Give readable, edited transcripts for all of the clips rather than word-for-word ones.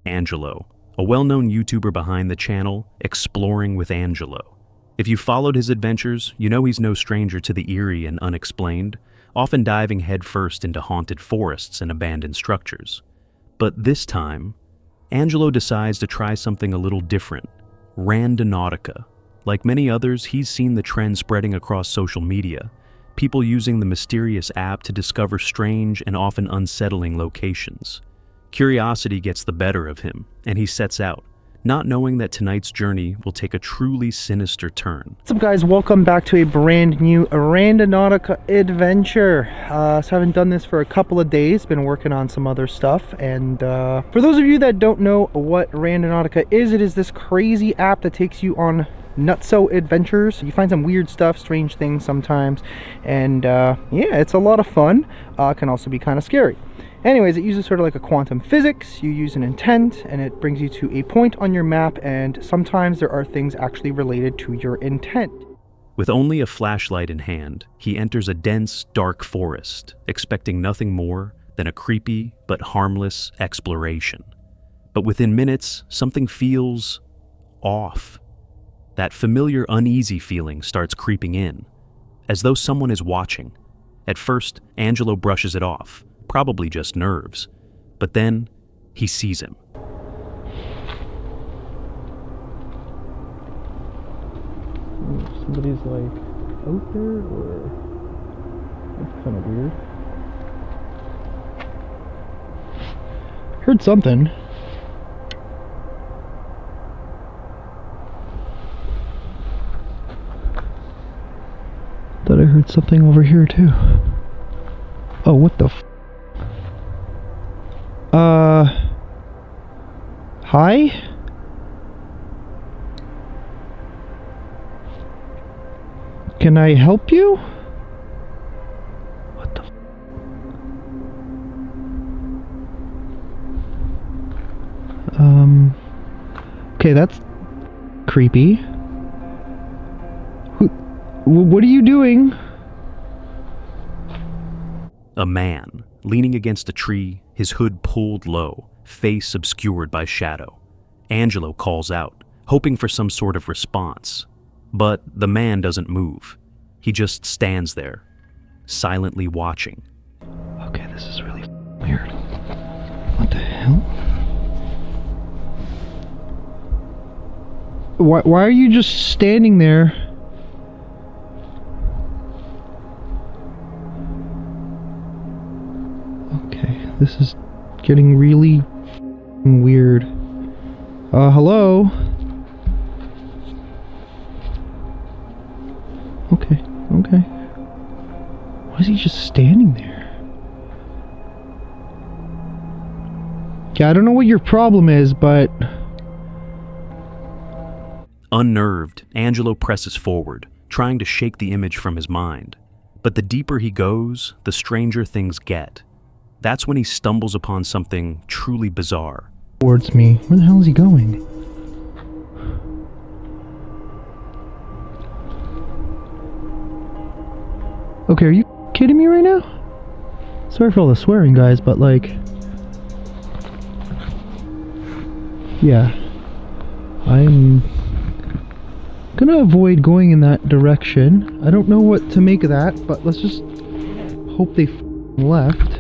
Angelo, a well-known YouTuber behind the channel, Exploring with Angelo. If you followed his adventures, you know he's no stranger to the eerie and unexplained, often diving headfirst into haunted forests and abandoned structures. But this time, Angelo decides to try something a little different: Randonautica. Like many others, he's seen the trend spreading across social media, people using the mysterious app to discover strange and often unsettling locations. Curiosity gets the better of him, and he sets out, not knowing that tonight's journey will take a truly sinister turn. What's up, guys? Welcome back to a brand new Randonautica adventure. So I haven't done this for a couple of days, been working on some other stuff, and for those of you that don't know what Randonautica is, it is this crazy app that takes you on nutso adventures. You find some weird stuff, strange things sometimes, and yeah, it's a lot of fun. Can also be kind of scary. Anyways, it uses sort of like a quantum physics. You use an intent and it brings you to a point on your map, and sometimes there are things actually related to your intent. With only a flashlight in hand, he enters a dense, dark forest, expecting nothing more than a creepy but harmless exploration. But within minutes, something feels off. That familiar uneasy feeling starts creeping in, as though someone is watching. At first, Angelo brushes it off, probably just nerves, but then he sees him. Somebody's like out there, or that's kind of weird. Heard something. Thought I heard something over here too. Oh, what the f? Hi? Can I help you? What the f? Okay, that's creepy. What are you doing? A man, leaning against a tree, his hood pulled low, face obscured by shadow. Angelo calls out, hoping for some sort of response. But the man doesn't move. He just stands there, silently watching. Okay, this is really weird. What the hell? Why are you just standing there? Okay, this is getting really weird. Hello? Okay. Why is he just standing there? Yeah, I don't know what your problem is, but... Unnerved, Angelo presses forward, trying to shake the image from his mind. But the deeper he goes, the stranger things get. That's when he stumbles upon something truly bizarre. Towards me. Where the hell is he going? Okay, are you kidding me right now? Sorry for all the swearing, guys, but like... yeah. I'm gonna avoid going in that direction. I don't know what to make of that, but let's just hope they left.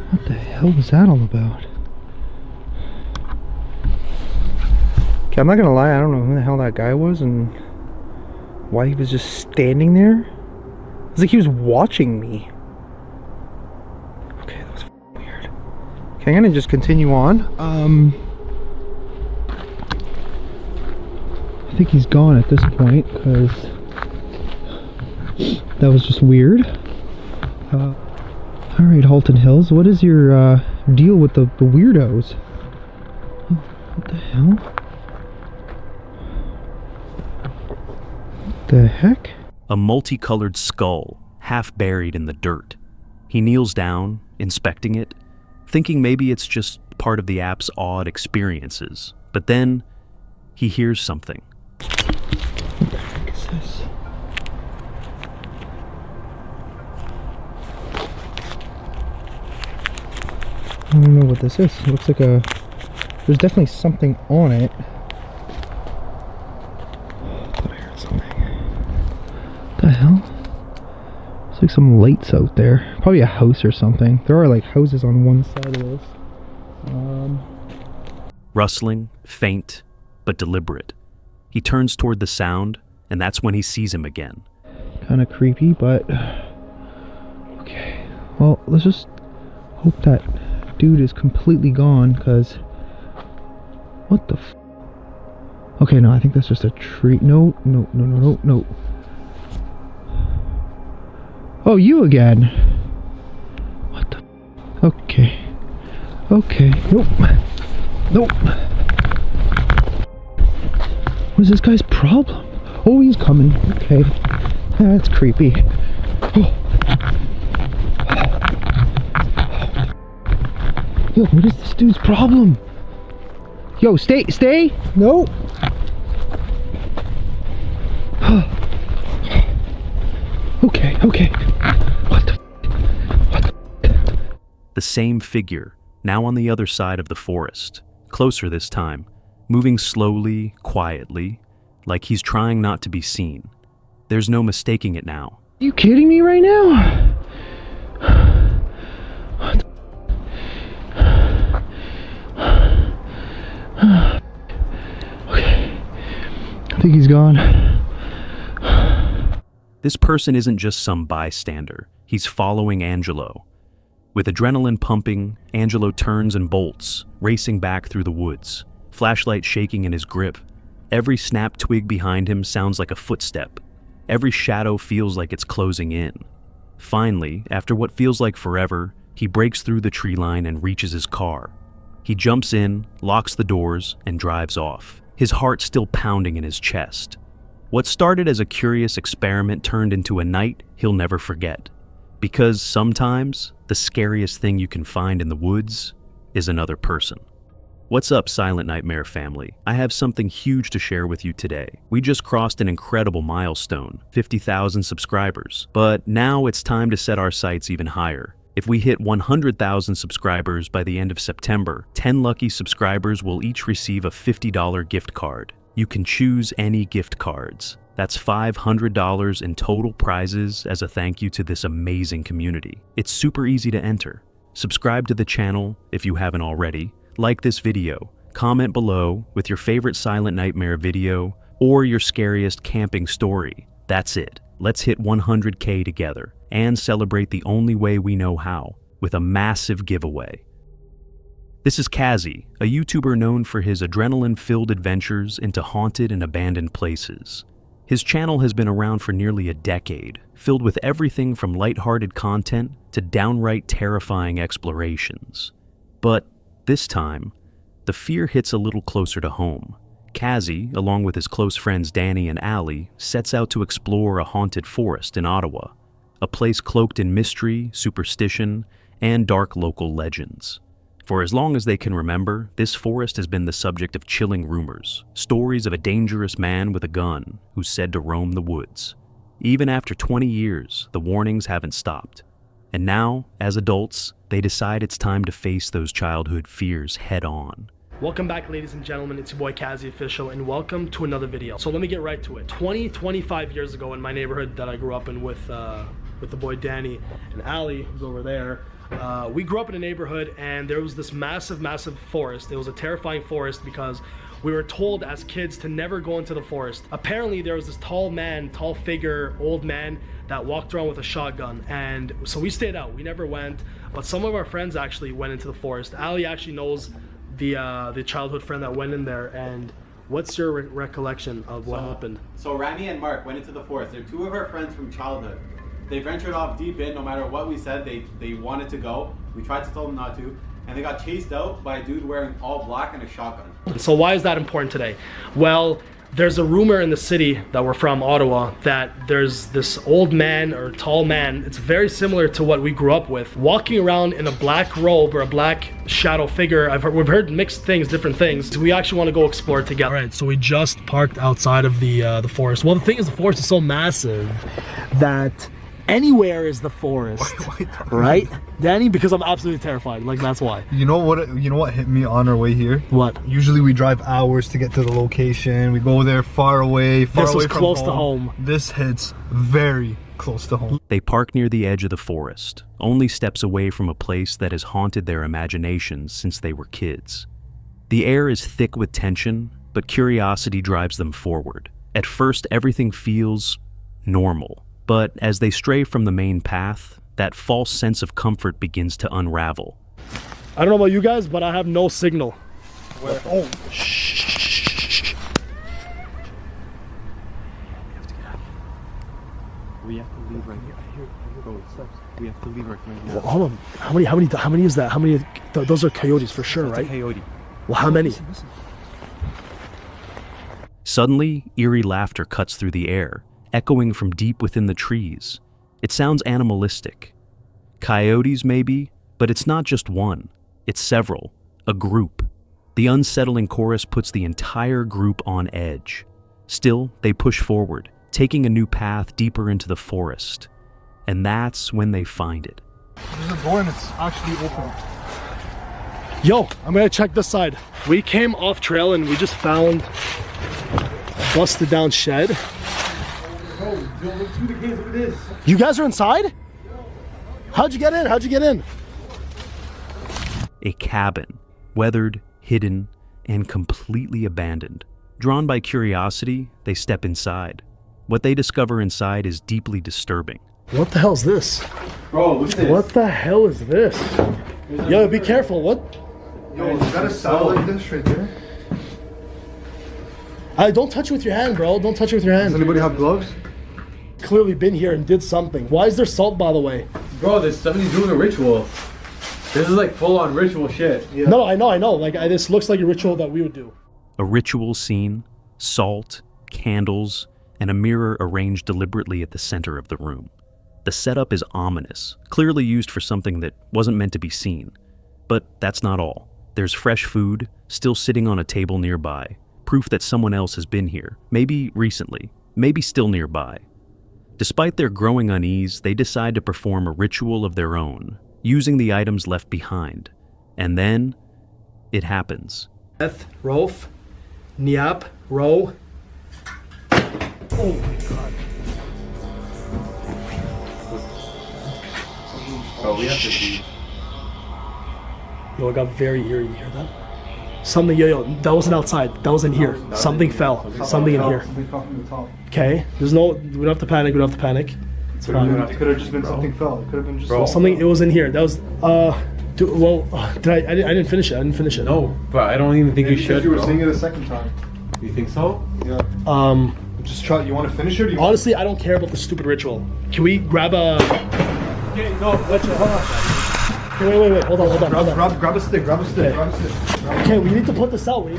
What the hell was that all about? Okay, I'm not gonna lie, I don't know who the hell that guy was and why he was just standing there. It was like he was watching me. Okay, that was weird. Okay, I'm gonna just continue on. I think he's gone at this point, because that was just weird. Alright, Halton Hills, what is your deal with the weirdos? Oh, what the hell? What the heck? A multicolored skull, half buried in the dirt. He kneels down, inspecting it, thinking maybe it's just part of the app's odd experiences. But then, he hears something. What the heck is this? don't know what this is. It looks like a... There's definitely something on it. I thought I heard something. What the hell? It's like some lights out there. Probably a house or something. There are like houses on one side of this. Rustling, faint, but deliberate. He turns toward the sound, and that's when he sees him again. Kind of creepy, but... Okay. Well, let's just hope that dude is completely gone, because... What the f... Okay, no, I think that's just a tree. No. Oh, you again. What the... Okay. Okay. Nope. What is this guy's problem? Oh, he's coming. Okay. That's creepy. Oh. Yo, what is this dude's problem? Yo, stay! No! Okay. What the... The same figure, now on the other side of the forest. Closer this time, moving slowly, quietly, like he's trying not to be seen. There's no mistaking it now. Are you kidding me right now? What the... Okay. I think he's gone. This person isn't just some bystander. He's following Angelo. With adrenaline pumping, Angelo turns and bolts, racing back through the woods, flashlight shaking in his grip. Every snap twig behind him sounds like a footstep. Every shadow feels like it's closing in. Finally, after what feels like forever, he breaks through the tree line and reaches his car. He jumps in, locks the doors, and drives off, his heart still pounding in his chest. What started as a curious experiment turned into a night he'll never forget. Because sometimes, the scariest thing you can find in the woods is another person. What's up, Silent Nightmare family? I have something huge to share with you today. We just crossed an incredible milestone, 50,000 subscribers. But now it's time to set our sights even higher. If we hit 100,000 subscribers by the end of September, 10 lucky subscribers will each receive a $50 gift card. You can choose any gift cards. That's $500 in total prizes as a thank you to this amazing community. It's super easy to enter. Subscribe to the channel if you haven't already. Like this video. Comment below with your favorite Silent Nightmare video or your scariest camping story. That's it. Let's hit 100K together and celebrate the only way we know how, with a massive giveaway. This is Kazi, a YouTuber known for his adrenaline-filled adventures into haunted and abandoned places. His channel has been around for nearly a decade, filled with everything from lighthearted content to downright terrifying explorations. But this time, the fear hits a little closer to home. Kazi, along with his close friends Danny and Ali, sets out to explore a haunted forest in Ottawa, a place cloaked in mystery, superstition, and dark local legends. For as long as they can remember, this forest has been the subject of chilling rumors, stories of a dangerous man with a gun who's said to roam the woods. Even after 20 years, the warnings haven't stopped. And now, as adults, they decide it's time to face those childhood fears head on. Welcome back, ladies and gentlemen. It's your boy Kazi Official, and welcome to another video. So let me get right to it. 25 years ago in my neighborhood that I grew up in with the boy Danny and Ali, who's over there. We grew up in a neighborhood and there was this massive forest. It was a terrifying forest because we were told as kids to never go into the forest. Apparently there was this tall figure, old man that walked around with a shotgun, and so we stayed out. We never went, but some of our friends actually went into the forest. Ali actually knows the childhood friend that went in there. And what's your recollection of what happened? So Rami and Mark went into the forest. They're two of our friends from childhood. They ventured off deep in. No matter what we said, they wanted to go. We tried to tell them not to, and they got chased out by a dude wearing all black and a shotgun. So why is that important today? Well, there's a rumor in the city that we're from, Ottawa, that there's this old man or tall man. It's very similar to what we grew up with, walking around in a black robe or a black shadow figure. We've heard mixed things, different things. So we actually want to go explore together. All right, so we just parked outside of the forest. Well, the thing is, the forest is so massive that anywhere is the forest, right, Danny? Because I'm absolutely terrified. Like, that's why. You know what hit me on our way here? What? Usually we drive hours to get to the location. We go there far away This was from close to home. This hits very close to home. They park near the edge of the forest, only steps away from a place that has haunted their imaginations since they were kids. The air is thick with tension, but curiosity drives them forward. At first, everything feels normal, but as they stray from the main path, that false sense of comfort begins to unravel. I don't know about you guys, but I have no signal. Where? Oh, Shh. We have to leave right here. Bro, we have to leave right now. Well, hold on. How many is that? How many? Those are coyotes for sure, That's right? a coyote. Well, how many? Suddenly, eerie laughter cuts through the air, echoing from deep within the trees. It sounds animalistic. Coyotes, maybe, but it's not just one. It's several. A group. The unsettling chorus puts the entire group on edge. Still, they push forward, taking a new path deeper into the forest. And that's when they find it. there's a door and it's actually open. Yo, I'm gonna check this side. We came off trail and we just found a busted down shed. You guys are inside? How'd you get in? How'd you get in? A cabin, weathered, hidden, and completely abandoned. Drawn by curiosity, they step inside. What they discover inside is deeply disturbing. What the hell is this? Bro, look at this. What the hell is this? Yo, be careful. What? Yo, is that a satellite dish right there? Don't touch it with your hand, bro. Don't touch it with your Does hand. anybody have gloves? Clearly been here and did something. Why is there salt, by the way? Bro, there's somebody doing a ritual. This is like full on ritual shit. Yeah. No, I know. Like, this looks like a ritual that we would do. A ritual scene, salt, candles, and a mirror arranged deliberately at the center of the room. The setup is ominous, clearly used for something that wasn't meant to be seen. But that's not all. There's fresh food, still sitting on a table nearby, proof that someone else has been here, maybe recently, maybe still nearby. Despite their growing unease, they decide to perform a ritual of their own, using the items left behind. And then, it happens. Beth, Rolf, Niap, Ro. Oh my god. Bro, we have to leave. Yo, it got very eerie. You hear that? Something, yo, that wasn't outside. That was in here. Something fell. Something in here. Something fell from the top. Okay. There's no, we don't have to panic. We don't have to panic. It's fine. It could have just been something fell. It could have been just Bro. Something, it was in here. That was, I didn't finish it. I didn't finish it. No, but I don't even think you Because should. you were bro. seeing it a second time. You think so? Yeah. Just try. You want to finish it? Or you Honestly, I don't care about the stupid ritual. Can we grab a... Okay, no, let's just hold on. Okay, wait. Hold on. Grab a stick. Grab a stick. Grab a stick. Okay, we need to put this out.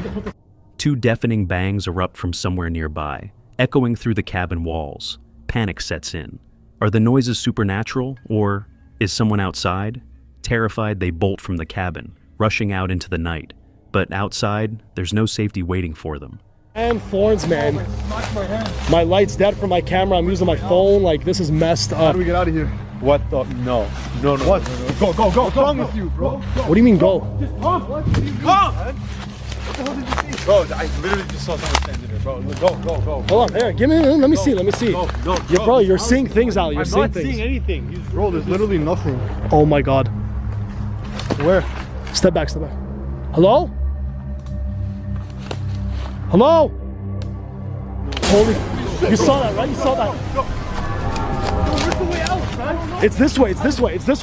Two deafening bangs erupt from somewhere nearby, echoing through the cabin walls. Panic sets in. Are the noises supernatural, or is someone outside? Terrified, they bolt from the cabin, rushing out into the night. But outside, there's no safety waiting for them. And thorns, man. My light's dead for my camera. I'm using my phone. Like, this is messed How up. do we get out of here? What the? No. What? Go. What's wrong with you, bro? What do you mean, go? Bro, I literally just saw someone standing there, bro. Go. Hold on, here, give me, let me see. No, Yeah, bro, you're seeing things out. You're I'm seeing not things. seeing anything. Bro, there's literally nothing. Oh my god. Where? Step back. Hello? Hello? Holy, you saw that, right? You saw that. Where's the way out, man? It's this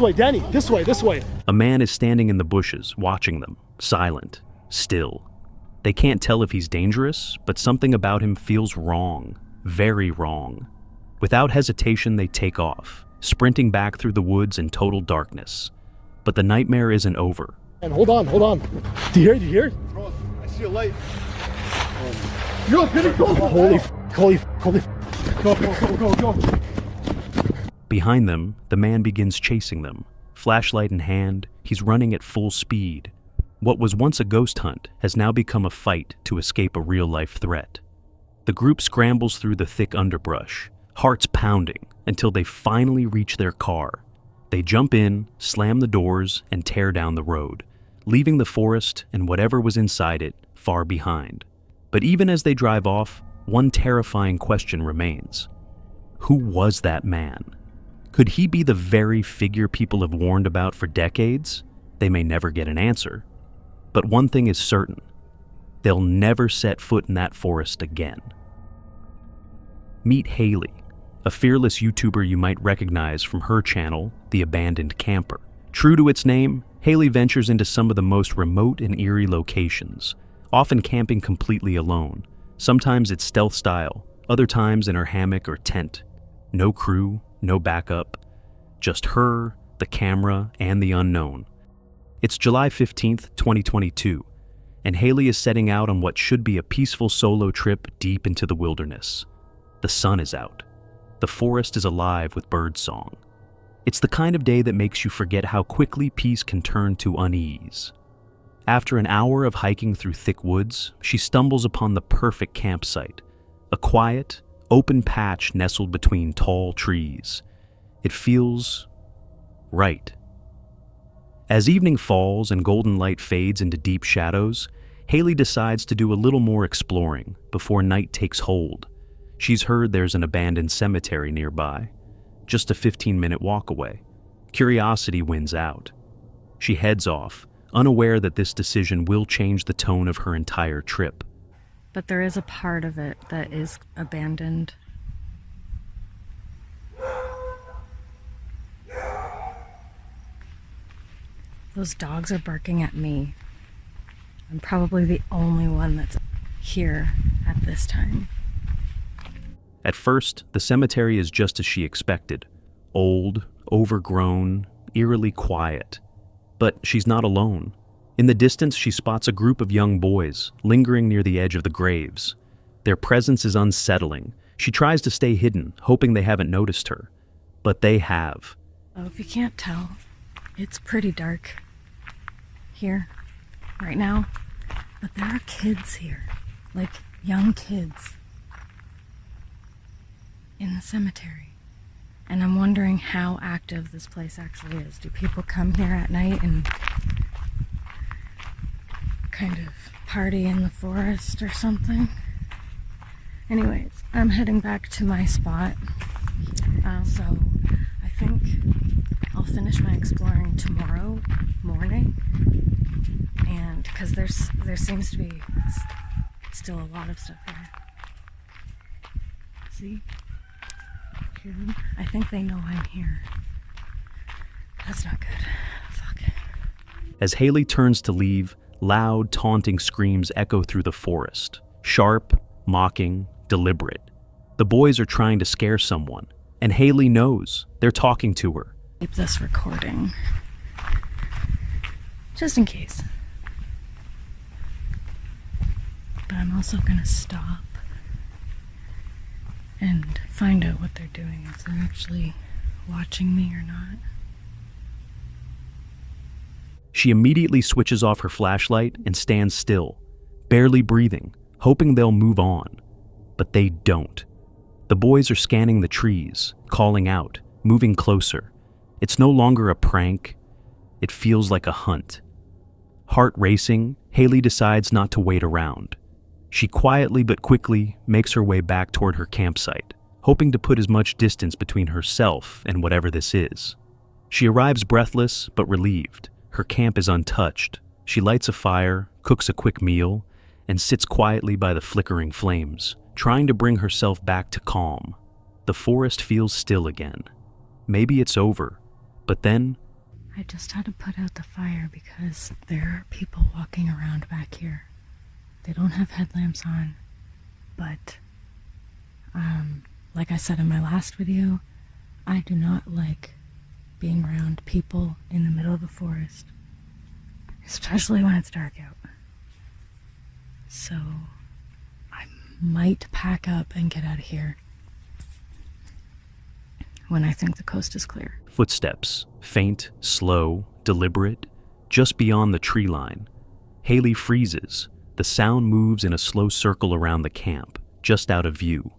way, Danny. This way. A man is standing in the bushes, watching them, silent, still. They can't tell if he's dangerous, but something about him feels wrong, very wrong. Without hesitation, they take off, sprinting back through the woods in total darkness. But the nightmare isn't over. And hold on. Do you hear? Bro, I see a light. Yo, get it, go. Holy. Go. Behind them, the man begins chasing them. Flashlight in hand, he's running at full speed. What was once a ghost hunt has now become a fight to escape a real-life threat. The group scrambles through the thick underbrush, hearts pounding, until they finally reach their car. They jump in, slam the doors, and tear down the road, leaving the forest and whatever was inside it far behind. But even as they drive off, one terrifying question remains. Who was that man? Could he be the very figure people have warned about for decades? They may never get an answer. But one thing is certain. They'll never set foot in that forest again. Meet Haley, a fearless YouTuber you might recognize from her channel, The Abandoned Camper. True to its name, Haley ventures into some of the most remote and eerie locations, often camping completely alone. Sometimes it's stealth style, other times in her hammock or tent. No crew, no backup, just her, the camera, and the unknown. It's July 15th, 2022, and Haley is setting out on what should be a peaceful solo trip deep into the wilderness. The sun is out. The forest is alive with birdsong. It's the kind of day that makes you forget how quickly peace can turn to unease. After an hour of hiking through thick woods, she stumbles upon the perfect campsite, a quiet, open patch nestled between tall trees. It feels right. As evening falls and golden light fades into deep shadows, Haley decides to do a little more exploring before night takes hold. She's heard there's an abandoned cemetery nearby, just a 15-minute walk away. Curiosity wins out. She heads off, unaware that this decision will change the tone of her entire trip. But there is a part of it that is abandoned. Those dogs are barking at me. I'm probably the only one that's here at this time. At first, the cemetery is just as she expected. Old, overgrown, eerily quiet. But she's not alone. In the distance, she spots a group of young boys lingering near the edge of the graves. Their presence is unsettling. She tries to stay hidden, hoping they haven't noticed her. But they have. Oh, if you can't tell, it's pretty dark here, right now. But there are kids here, like young kids, in the cemetery. And I'm wondering how active this place actually is. Do people come here at night and kind of party in the forest or something? Anyways, I'm heading back to my spot. So I think I'll finish my exploring tomorrow morning. And because there seems to be still a lot of stuff here. See? Hear them? I think they know I'm here. That's not good. Fuck. As Haley turns to leave, loud, taunting screams echo through the forest. Sharp, mocking, deliberate. The boys are trying to scare someone, and Haley knows they're talking to her. Keep this recording. Just in case. But I'm also gonna stop and find out what they're doing, if they're actually watching me or not. She immediately switches off her flashlight and stands still, barely breathing, hoping they'll move on. But they don't. The boys are scanning the trees, calling out, moving closer. It's no longer a prank. It feels like a hunt. Heart racing, Haley decides not to wait around. She quietly but quickly makes her way back toward her campsite, hoping to put as much distance between herself and whatever this is. She arrives breathless but relieved. Her camp is untouched. She lights a fire, cooks a quick meal, and sits quietly by the flickering flames, trying to bring herself back to calm. The forest feels still again. Maybe it's over, but then... I just had to put out the fire because there are people walking around back here. They don't have headlamps on, but like I said in my last video, I do not like being around people in the middle of a forest, especially when it's dark out. So I might pack up and get out of here when I think the coast is clear. Footsteps, faint, slow, deliberate, just beyond the tree line. Haley freezes. The sound moves in a slow circle around the camp, just out of view.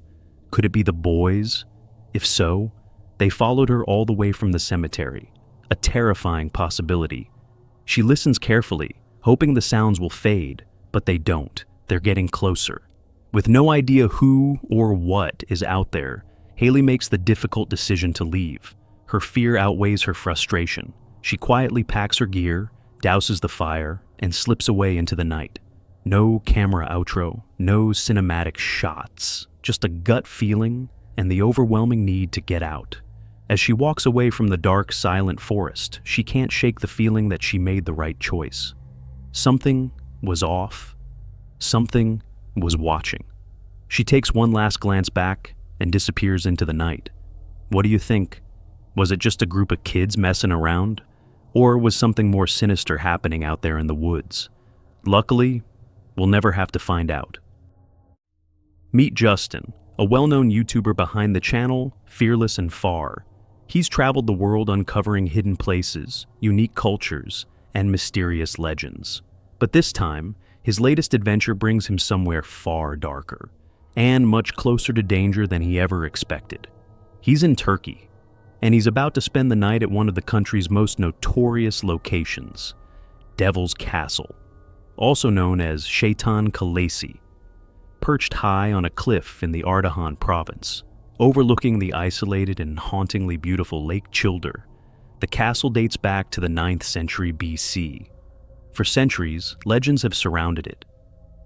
Could it be the boys? If so, They followed her all the way from the cemetery, a terrifying possibility. She listens carefully, hoping the sounds will fade, but they don't. They're getting closer. With no idea who or what is out there, Haley makes the difficult decision to leave. Her fear outweighs her frustration. She quietly packs her gear, douses the fire, and slips away into the night. No camera outro, no cinematic shots, just a gut feeling and the overwhelming need to get out. As she walks away from the dark, silent forest, she can't shake the feeling that she made the right choice. Something was off. Something was watching. She takes one last glance back and disappears into the night. What do you think? Was it just a group of kids messing around? Or was something more sinister happening out there in the woods? Luckily, we'll never have to find out. Meet Justin, a well-known YouTuber behind the channel, Fearless and Far. He's traveled the world uncovering hidden places, unique cultures, and mysterious legends. But this time, his latest adventure brings him somewhere far darker, and much closer to danger than he ever expected. He's in Turkey, and he's about to spend the night at one of the country's most notorious locations, Devil's Castle, also known as Şeytan Kalesi. Perched high on a cliff in the Ardahan province, overlooking the isolated and hauntingly beautiful Lake Childer, the castle dates back to the 9th century BC. For centuries, legends have surrounded it.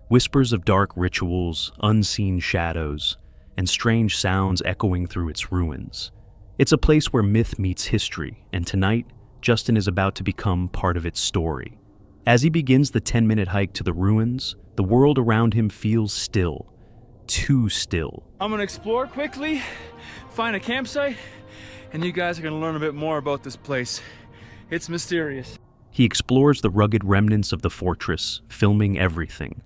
Whispers of dark rituals, unseen shadows, and strange sounds echoing through its ruins. It's a place where myth meets history, and tonight, Justin is about to become part of its story. As he begins the 10-minute hike to the ruins, the world around him feels still. Too still. I'm gonna explore quickly, find a campsite, and you guys are gonna learn a bit more about this place. It's mysterious. He explores the rugged remnants of the fortress, filming everything.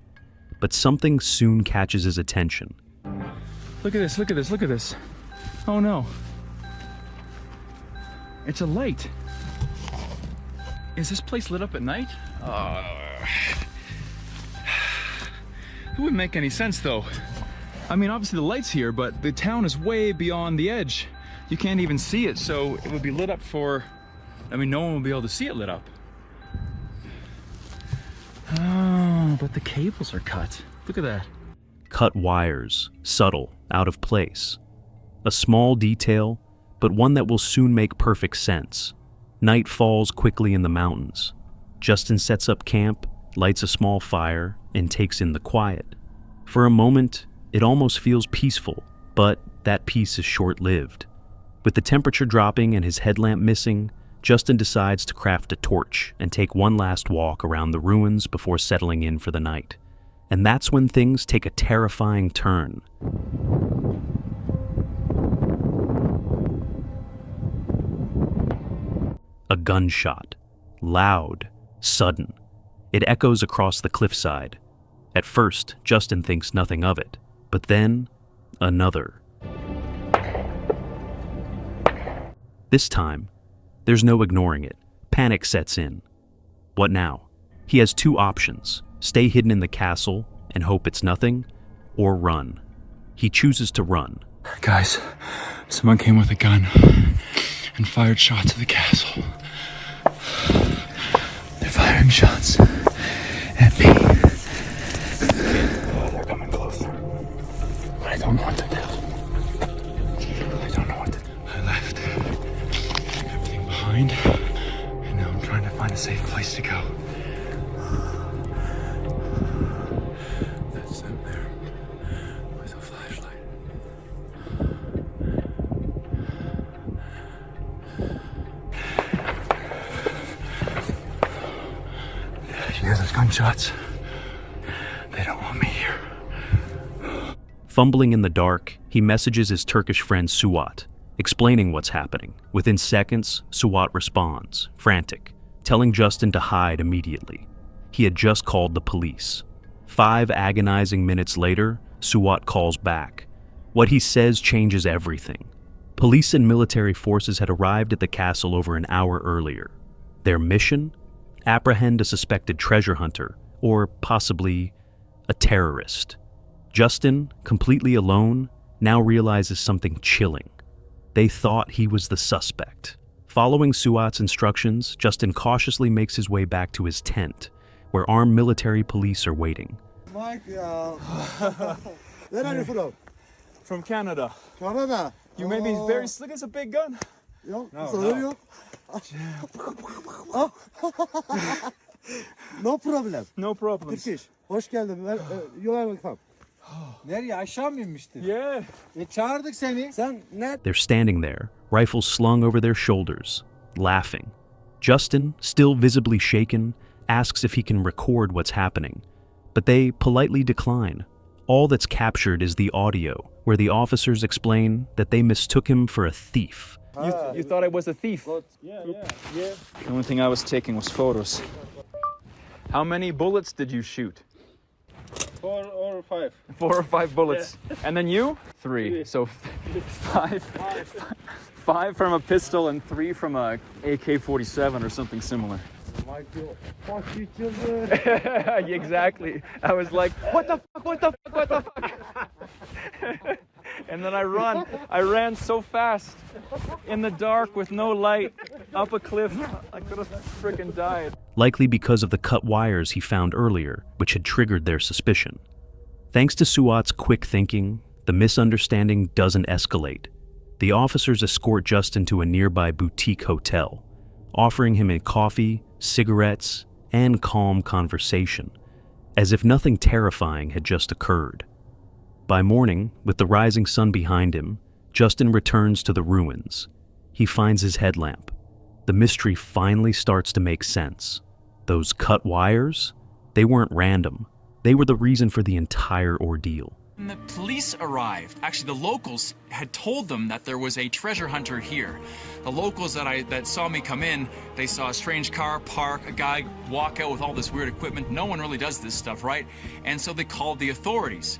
But something soon catches his attention. Look at this, look at this, look at this. Oh no. It's a light. Is this place lit up at night? It wouldn't make any sense though. I mean, obviously the light's here, but the town is way beyond the edge. You can't even see it, so it would be lit up for, I mean, no one will be able to see it lit up. Oh, but the cables are cut. Look at that. Cut wires, subtle, out of place. A small detail, but one that will soon make perfect sense. Night falls quickly in the mountains. Justin sets up camp, lights a small fire, and takes in the quiet. For a moment, it almost feels peaceful, but that peace is short-lived. With the temperature dropping and his headlamp missing, Justin decides to craft a torch and take one last walk around the ruins before settling in for the night. And that's when things take a terrifying turn. A gunshot. Loud. Sudden. It echoes across the cliffside. At first, Justin thinks nothing of it, but then, another. This time, there's no ignoring it. Panic sets in. What now? He has two options: stay hidden in the castle and hope it's nothing, or run. He chooses to run. Guys, someone came with a gun and fired shots at the castle. They're firing shots at me. Oh, they're coming closer. But I don't know what to do. I don't know what to do. I left everything behind, and now I'm trying to find a safe place to go. That's them there with a flashlight. You hear those gunshots? They don't want me here. Fumbling in the dark, he messages his Turkish friend Suat, explaining what's happening. Within seconds, Suat responds, frantic, telling Justin to hide immediately. He had just called the police. 5 agonizing minutes later, Suat calls back. What he says changes everything. Police and military forces had arrived at the castle over an hour earlier. Their mission? Apprehend a suspected treasure hunter, or possibly a terrorist. Justin, completely alone, now realizes something chilling. They thought he was the suspect. Following Suat's instructions, Justin cautiously makes his way back to his tent, where armed military police are waiting. Mike, where are you from? From Canada. Canada. You made me very slick as a big gun. No. No problem. No problem. Turkish. Hoş geldin. You are welcome. Nereye? Aşağı mı inmiştin? Yeah. Çağırdık seni. Sen ne? They're standing there, rifles slung over their shoulders, laughing. Justin, still visibly shaken, asks if he can record what's happening, but they politely decline. All that's captured is the audio, where the officers explain that they mistook him for a thief. You thought I was a thief? Yeah. The only thing I was taking was photos. How many bullets did you shoot? 4 or 5. 4 or 5 bullets. And then you? 3. So 5. 5 from a pistol and 3 from a AK-47 or something similar. Michael, fuck you children. Exactly. I was like, what the fuck? And then I ran so fast in the dark with no light up a cliff. I could have freaking died. Likely because of the cut wires he found earlier, which had triggered their suspicion. Thanks to Suat's quick thinking, the misunderstanding doesn't escalate. The officers escort Justin to a nearby boutique hotel, offering him a coffee, cigarettes, and calm conversation, as if nothing terrifying had just occurred. By morning, with the rising sun behind him, Justin returns to the ruins. He finds his headlamp. The mystery finally starts to make sense. Those cut wires? They weren't random. They were the reason for the entire ordeal. When the police arrived, actually the locals had told them that there was a treasure hunter here. The locals that saw me come in, they saw a strange car park, a guy walk out with all this weird equipment. No one really does this stuff, right? And so they called the authorities.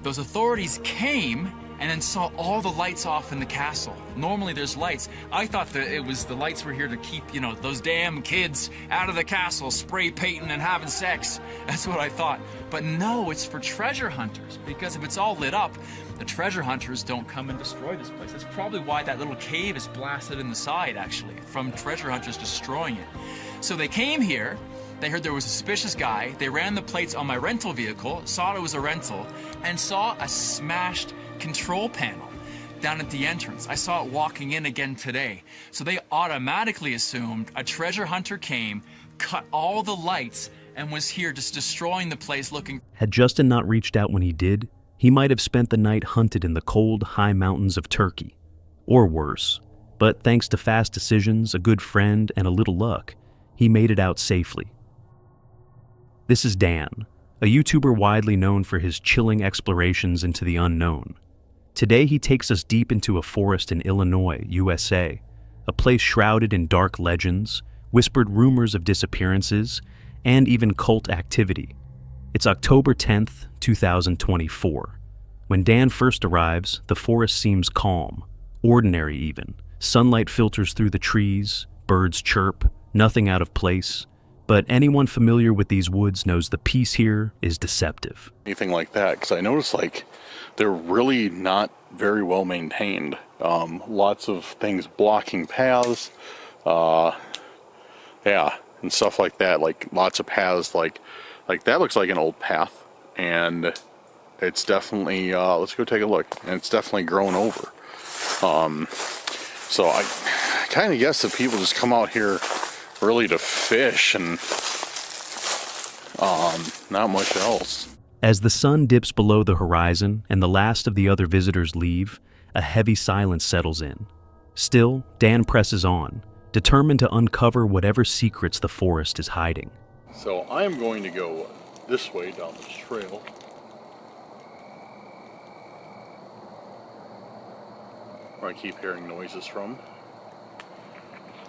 Those authorities came and then saw all the lights off in the castle. Normally there's lights. I thought that it was the lights were here to keep, those damn kids out of the castle, spray painting and having sex. That's what I thought. But no, it's for treasure hunters, because if it's all lit up, the treasure hunters don't come and destroy this place. That's probably why that little cave is blasted in the side, actually, from treasure hunters destroying it. So they came here. They heard there was a suspicious guy. They ran the plates on my rental vehicle, saw it was a rental, and saw a smashed control panel down at the entrance. I saw it walking in again today. So they automatically assumed a treasure hunter came, cut all the lights, and was here just destroying the place looking. Had Justin not reached out when he did, he might have spent the night hunted in the cold, high mountains of Turkey. Or worse. But thanks to fast decisions, a good friend, and a little luck, he made it out safely. This is Dan, a YouTuber widely known for his chilling explorations into the unknown. Today he takes us deep into a forest in Illinois, USA, a place shrouded in dark legends, whispered rumors of disappearances, and even cult activity. It's October 10th, 2024. When Dan first arrives, the forest seems calm, ordinary even. Sunlight filters through the trees, birds chirp, nothing out of place. But anyone familiar with these woods knows the peace here is deceptive. Anything like that, because I noticed they're really not very well maintained. Lots of things blocking paths, and stuff like that. Like lots of paths, like that looks like an old path, and it's definitely. Let's go take a look, and it's definitely grown over. So I kind of guess that people just come out here really to fish and not much else. As the sun dips below the horizon and the last of the other visitors leave, a heavy silence settles in. Still, Dan presses on, determined to uncover whatever secrets the forest is hiding. So I am going to go this way down this trail. Where I keep hearing noises from.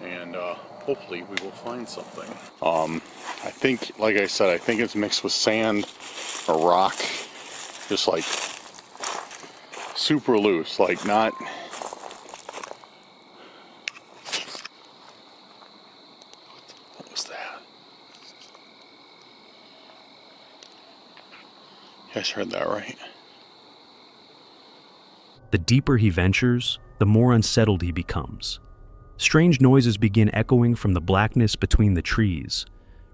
And hopefully we will find something. I think, like I said, I think it's mixed with sand or rock. Just like super loose, like not... What was that? You guys heard that, right? The deeper he ventures, the more unsettled he becomes. Strange noises begin echoing from the blackness between the trees,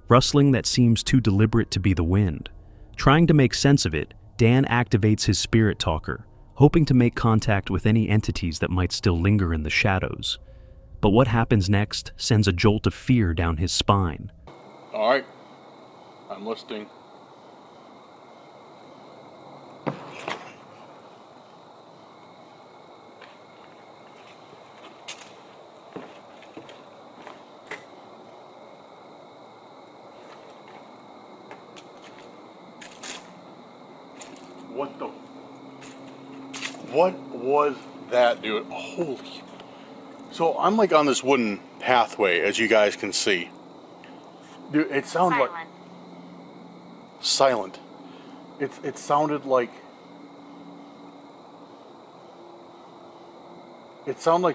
rustling that seems too deliberate to be the wind. Trying to make sense of it, Dan activates his spirit talker, hoping to make contact with any entities that might still linger in the shadows. But what happens next sends a jolt of fear down his spine. All right, I'm listening. What was that, dude? Holy. So I'm like on this wooden pathway, as you guys can see. Dude, it sounded like silent. It sounded like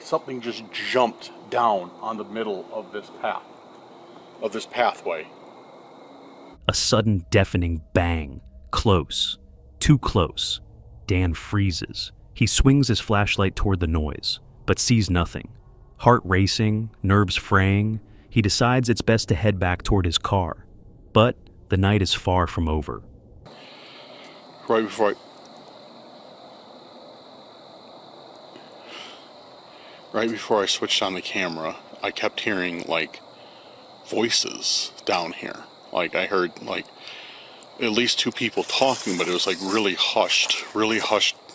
something just jumped down on the middle of this path, of this pathway. A sudden deafening bang. Close. Too close. Dan freezes. He swings his flashlight toward the noise, but sees nothing. Heart racing, nerves fraying, he decides it's best to head back toward his car. But the night is far from over. Right before I switched on the camera, I kept hearing like voices down here. Like I heard like at least two people talking, but it was like really hushed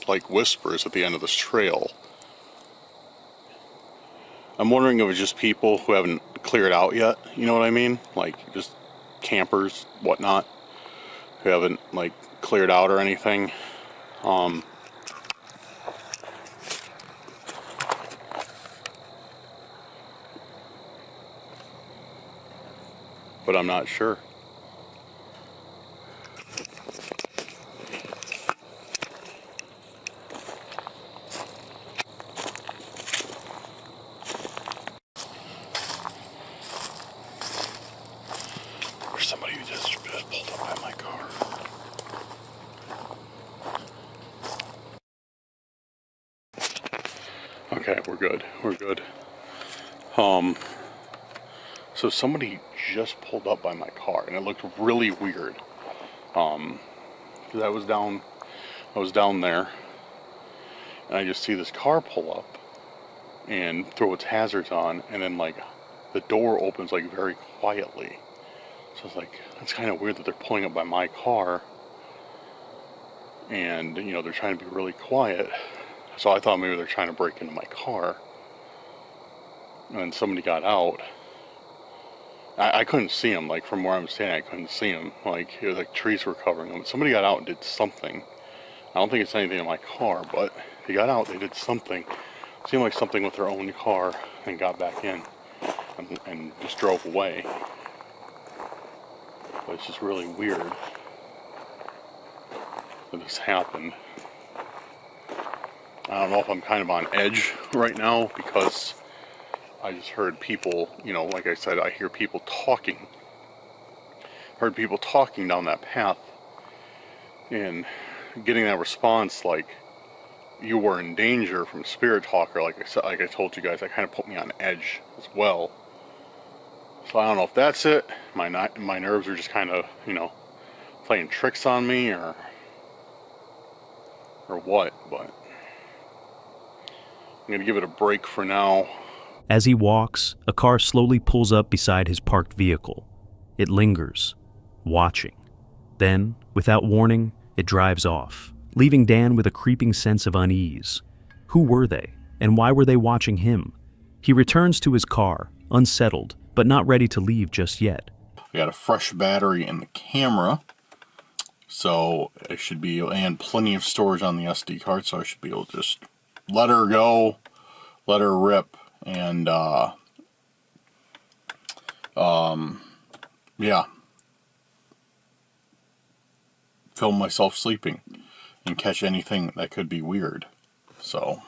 like whispers at the end of this trail. I'm wondering if it's just people who haven't cleared out yet, you know what I mean? Like just campers, whatnot, who haven't like cleared out or anything. But I'm not sure. There's somebody who just pulled up by my car. Okay, we're good. We're good. So somebody just pulled up by my car, and it looked really weird. Because I was down there, and I just see this car pull up and throw its hazards on, and then like the door opens like very quietly. So it's like, that's kind of weird that they're pulling up by my car, and you know they're trying to be really quiet. So I thought maybe they're trying to break into my car, and then somebody got out. I couldn't see him, like from where I'm standing, I couldn't see him. Like, it was like trees were covering him. Somebody got out and did something. I don't think it's anything in my car, but they got out, they did something. It seemed like something with their own car, and got back in and just drove away. But it's just really weird that this happened. I don't know if I'm kind of on edge right now because I just heard people, you know, like I said, I hear people talking. Heard people talking down that path, and getting that response like you were in danger from Spirit Talker, like I said, like I told you guys, that kind of put me on edge as well. So I don't know if that's it. My nerves are just kind of, you know, playing tricks on me or what, but I'm gonna give it a break for now. As he walks, a car slowly pulls up beside his parked vehicle. It lingers, watching. Then, without warning, it drives off, leaving Dan with a creeping sense of unease. Who were they, and why were they watching him? He returns to his car, unsettled, but not ready to leave just yet. I got a fresh battery in the camera, so it should be, and plenty of storage on the SD card, so I should be able to just let her go, let her rip, and yeah, film myself sleeping and catch anything that could be weird. So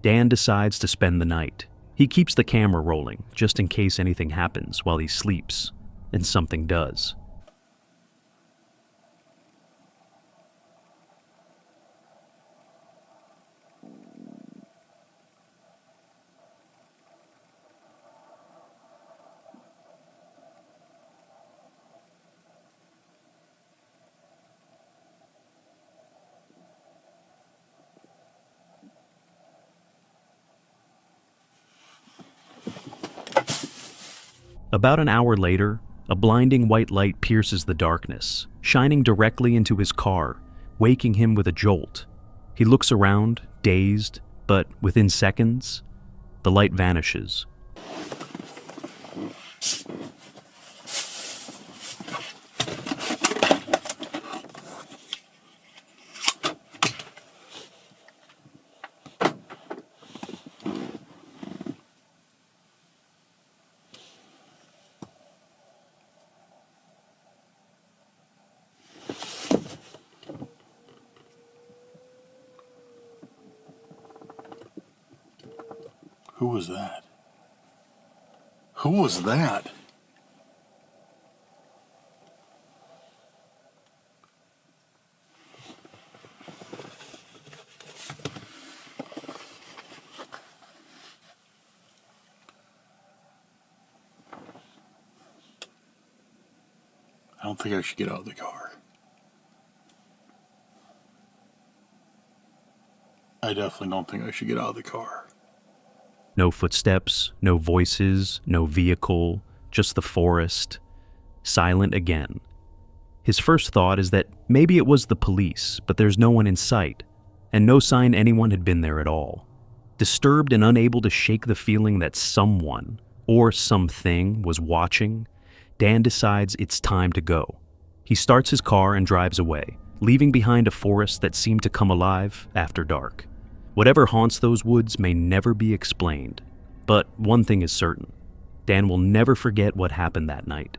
Dan decides to spend the night. He keeps the camera rolling just in case anything happens while he sleeps, and something does. About an hour later, a blinding white light pierces the darkness, shining directly into his car, waking him with a jolt. He looks around, dazed, but within seconds, the light vanishes. Who was that? Who was that? I don't think I should get out of the car. I definitely don't think I should get out of the car. No footsteps, no voices, no vehicle, just the forest, silent again. His first thought is that maybe it was the police, but there's no one in sight, and no sign anyone had been there at all. Disturbed and unable to shake the feeling that someone, or something, was watching, Dan decides it's time to go. He starts his car and drives away, leaving behind a forest that seemed to come alive after dark. Whatever haunts those woods may never be explained, but one thing is certain: Dan will never forget what happened that night.